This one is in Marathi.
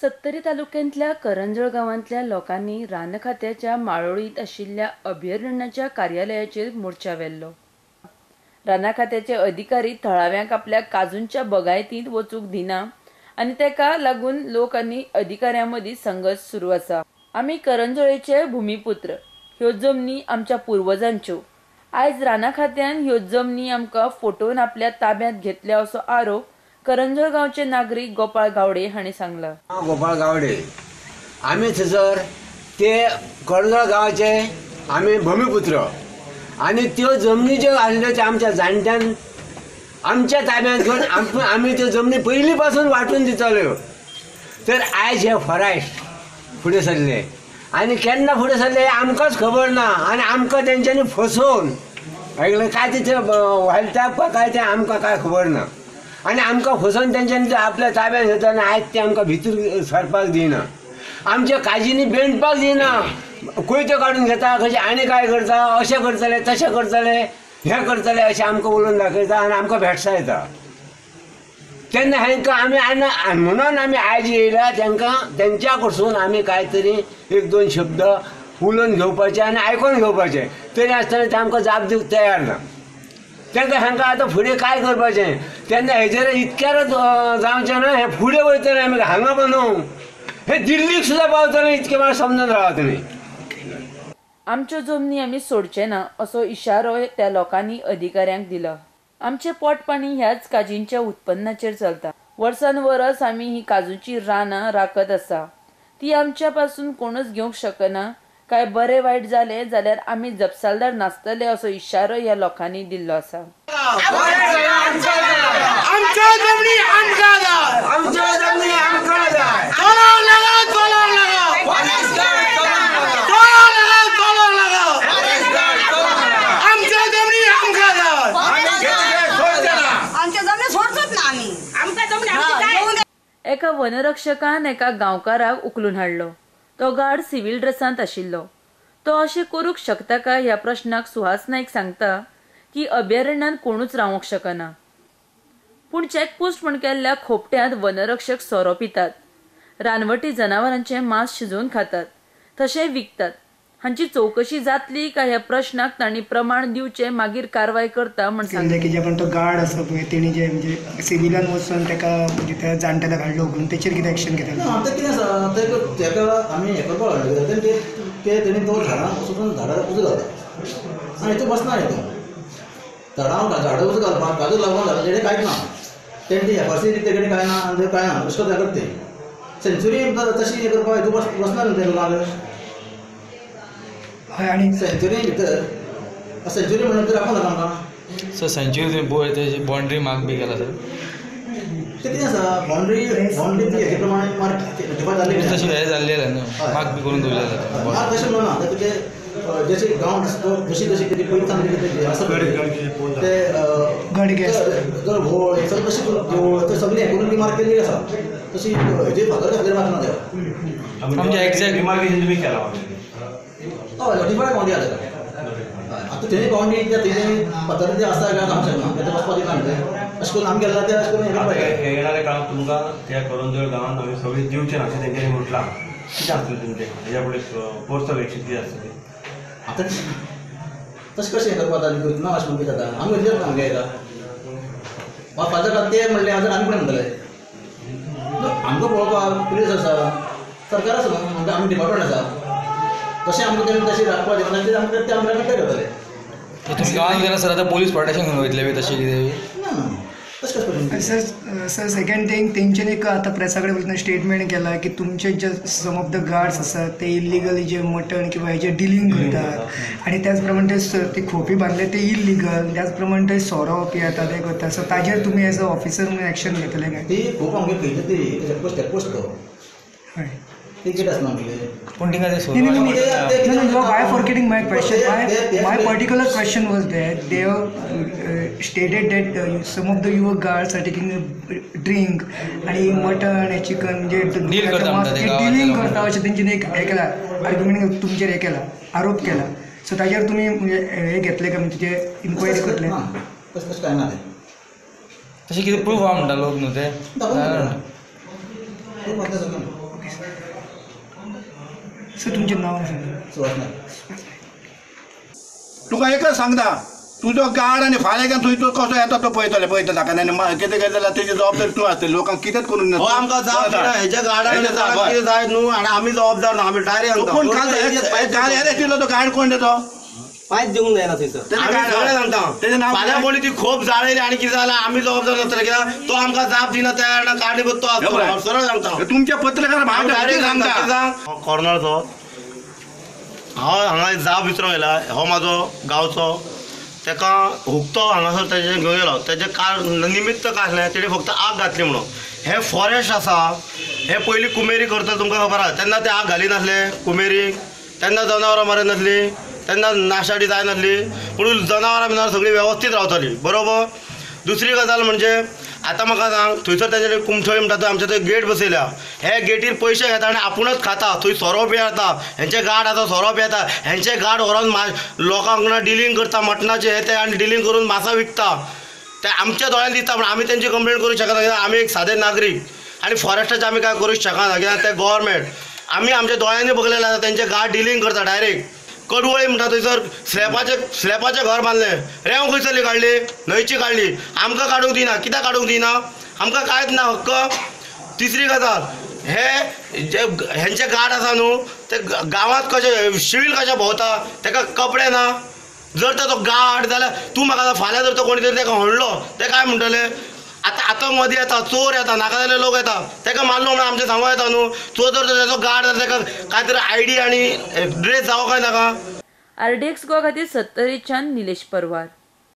सत्तरी तालुक्यांतल्या करंजळ गांवांतल्या लोकांनी रान खात्याच्या माळोळीत आशिल्ल्या अभयारण्याच्या कार्यालयाचेर मोर्चा व्हेल्लो। रान खात्याचे अधिकारी थळाव्यांक आपल्या काजूंच्या बगायतींत वचूंक दिना आनी तेका लागून लोक आनी अधिकाऱ्यां मदीं संघर्श सुरू आसा। आमी करंजळेचे भूमिपुत्र, ह्यो जमनी आमच्या पुर्वजांच्यो। आयज रान खात्यान ह्यो जमनी आमकां फटोवन आपल्या ताब्यांत घेतल्या असो आरोप करंजळ गांवचे नागरीक गोपाळ गावडे हांणी सांगला। गोपाळ गावडे, आम्ही थंयसर ते करंजळ गांवाचे आमी भूमिपुत्र आणि त्यो जमनी ज्यो आसल्यो त्यो आमच्या जाणट्यान आमच्या ताब्यांत घेवन आमी त्यो जमनी पयलीं पासून वांटून दिताल्यो। तर आयज हे फॉरेस्ट फुडें सरले आनी केन्ना फुडें सरले आमकांच खबर ना आनी आमकां तेंच्यांनी फसोवन काय तिथे व्हालतात काय ते आमकां काय खबर ना आनी आमकां फसोवन तेंच्यांनी आपल्या ताब्यांत घेता आनी आयज ते आमकां भितर सरपाक दिना, आमच्या काजींनी बेंडपाक दिना, कोयत्यो काडून घेता, खंयचे आनी काय करता, अशें करतले तशें करतले हें करतले अशें आमकां उलोवन दाखयता आनी आमकां भेटसायता। तेन्ना हांकां आमी म्हणून आमी आयज येयल्या तेंच्या कडसून आमी काय तरी एक दोन शब्द उलोवन घेवपाचे आनी आयकून घेवपाचे, तरी आसतना ते आमकां जाप दिवंक तयार ना। तेंकां हांकां आतां फुडें काय करपाचें तेन्ना हेजेर इतक्याच जावचें ना, हे फुडें वयतले आमी हांगा बांदूं हे दिल्लीक सुद्दां पावतले इतकें मात समजून रावा तुमी। आमच्यो जमनी आमी सोडचे ना असो इशारो त्या लोकांनी अधिकाऱ्यांक दिला। आमचे पोटपाणी ह्याच काजींच्या उत्पन्नाचेर चलता। वर्सान वरस आमी ही काजूची रानां राखत आसा, ती आमच्या पासून कोणूच घेवंक शकना। काय बरे वायट जाले जाल्यार आमी जपसालदार नासतले असो इशारो ह्या लोकांनी दिल्लो आसा। एका वनरक्षकान एका गांवकाराक उखलून हाडलो। तो गार्ड सिव्हिल ड्रेसांत आशिल्लो। तो अशें करूंक शकता काय ह्या प्रश्नाक सुहास नाईक सांगता की अभयारण्यात कोणूच रावंक शकना, पूण चॅकपोस्ट म्हण केल्ल्या खोपट्यांत वनरक्षक सोरो पितात, रानवटी जनावरांचे मांस शिजोवन खातात, तशेंय विकतात। हांची चौकशी जातली काय ह्या प्रश्नाक तांणी प्रमाण दिवचे मागीर कारवाय करता म्हण सांगले। की जे पण तो गार्ड आसा पळय तेणी जे म्हणजे सिव्हिलान वचून तेका म्हणजे त्या जाणट्याला हाडलो उखलून तेचेर कितें एक्शन घेतलें? आतां कितें आसा तेका आमी हें करपाक हाडले तेणी तो झाडां वचून झाडार उजो घालता आनी तो बसना हितून झाडां उजो घालपाक काजू लावपाक घालता तेणे कांयच ना, तेणी ती एफआरसी तेकडे कांय ना आनी कांय ना अशें करता ते सेंच्युरी तशी हें करपाक हितून बसना न्हू ते लागीं हय। आनी सेंच्युरी भितर सेंच्युरी म्हणून तर राखूं नाका आमकां सर सेंच्युरी तुम्ही पळय तेजी बाउंड्री मार्क बी केला सर ते कितें आसा बाउंड्री ती हेजे प्रमाणे मार्क डिफायन जाल्ली तशी हे जाल्लेले न्हू मार्क बी करून दवरलेले मार्क तशें म्हणूना ते तुजे जशें गांव जशी जशी तेजी पयलीं सांगली आसा ते गडगे जर व्होळ सगळें तशी देवळ ते सगळें हें करून ती मार्क केल्ली आसा तशी हेजे फातर घातलेली मार्क ना देवा आमचे एक्झॅक्ट मार्क तुमी केला हय डिफायन बाउंड्री आसा आतां थंय बाउंड्री तेजे फातर जे आसा काय सांगूंक शकना ते वचपाक दिना न्ही अशें करून आमी गेला ते अशें करून हें करपाक हे येणाऱ्या काळात तुमकां त्या करंजळ गांवांत आमी सगळीं दिवचें ना अशें तेंच्यांनी म्हटलां, कितें आसतलें तुमचें हेज्या फुडें कोर्स ऑफ एक्शन कितें आसतलें? आतां तशें कशें हें करपाक जाता ना अशें म्हणून जाता आमी खंयच्या आमगे येता फातर घात ते म्हणलें आतां आमी कोणें म्हणटले आमकां पळोवपाक पुलीस आसा सरकार आसा न्हू आमी डिपार्टमेंट आसा तशें आमकां तेणी तशें राखपाचें म्हणल्यार ते आमकां ते आमकां कट्टे करतले। तुम्ही गांवांत गेला सर आतां पोलीस प्रोटेक्शन घेवन वयतले बी तशें कितें? ना तशें कशें सर सेकंड थिंग तेंच्यांनी एक आतां प्रेसा कडेन वयतना स्टेटमेंट केला की तुमचे जे सम ऑफ द गार्ड्स आसात ते इल्लिगली जे मटण किंवा हेजे डिलींग करतात आणि त्याच प्रमाणे ते खोपी बांदले ते इल्लिगल, त्याच प्रमाणे ते सोरो पियेतात ते करतात, सो ताजेर तुमी एज अ ऑफिसर म्हणून एक्शन घेतले काय? ती खूब आमगे खंयची ती चॅकपोस्ट तो हय टिकेट आसना आमगे पूण तिंगा ते No, why forgetting my question? My particular question was that they have stated that some of the your guards are taking a drink आणि मटन चिकन म्हणजे डिलिंग करता अशें तेंच्यांनी एक हें केला आर्ग्युमेंट तुमचेर हें केला आरोप केला, सो ताजेर तुमी म्हणजे हे घेतले काय म्हणजे तेजे इन्क्वायरी करतले? तशें कांय ना ते तशें कितें प्रूफ आहा म्हणटा लोक न्हू ते खूब सर तुमचें नांव सांगा. सुवास नायक. तुका एकच सांगता तुजो गार्ड आनी फाल्यां थंय तो कसो येता तो पळयता ताका आनी कितें जाल्यार तेजी जबाबदारी तूं आसतली लोकांक कितेंच करून हो आमकां जाप दिना हेच्या गार्डान कितें जायत न्हू आनी आमी जबाबदार ना आमी डायरेक्ट कोण काल येरे दिलो तो गार्ड कोण तो कांयच दिवंक जायना थंयसर आमी सगळें सांगता फाल्यां कोणी ती खोप जाळयली आनी कितें जाल्यार आमी जबाबदार नासतले कित्याक तो आमकां जाप दिना त्या कारणान कारणीभूत तो आसतलो सरळ सांगता तुमच्या पत्रकार भाव डायरेक्ट सांगता सांगता कॉर्नरचो हांव हांगा जाप विचारूंक येयला हो म्हाजो गांवचो तेका हुक्तो हांगासर तेजे घेवन गेलो तेजें निमित्त काय आसलें तेणी फक्त आग घातली म्हणून हे फॉरेस्ट आसा हे पयलीं कुमेरी करता तुमकां खबर आसा तेन्ना ते आग घाली नासले कुमेरीक तेन्ना जनावरां मरय नासली तेन्ना नाशाडी जाय नासली पूण जनावरां बिनावर सगळीं वेवस्थीत रावतालीं बरोबर. दुसरी गजाल म्हणजे आतां म्हाका सांग थंयसर तेजे कुमठळी म्हणटा तो आमच्या थंय गेट बसयल्या हे गेटीर पयशे घेता आनी आपुणूच खाता थंय सोरो येता हेंचे गार्ड आतां सोरो येता हेंचे गार्ड व्हरोन लोकांक वांगडा डिलींग करता मटणाचे हे ते आनी डिलींग करून मासा विकता ते आमच्या दोळ्यान दिसता पूण आमी तेंची कंप्लेंट करूंक शकना कित्याक आमी एक सादे नागरीक आनी फॉरेस्टाचे आमी कांय करूंक शकना कित्याक ते गव्हर्मेंट आमी आमच्या दोळ्यांनी बघलेले आसा तेंचे गार्ड डिलींग करता डायरेक्ट. कडवळी म्हणटा थंयसर स्लॅबाचें घर बांदलें रेंव खंयसरली काडली न्हंयची काडली आमकां काडूंक दिना कित्याक काडूंक दिना आमकां कांयच ना हक्क. तिसरी गजाल हे जे हेंचे गार्ड आसा न्हू ते गांवांत कशे शिवील कशे भोंवता ताका कपडे ना जर तो गार्ड जाल्यार तूं म्हाका फाल्यां जर तो कोणी तरी ताका हणलो ते काय म्हणटले आतां आतंकवादी येता चोर येता नाका जाल्यार लोक येता ताका मारलो म्हणून आमचें सांगो येता न्हू तो जर तेजो गार्ड जाल्यार ताका काय तरी आयडी आनी ड्रेस जावं काय नाका. RDX गोवा खातीर सत्तरीच्यान निलेश परवार.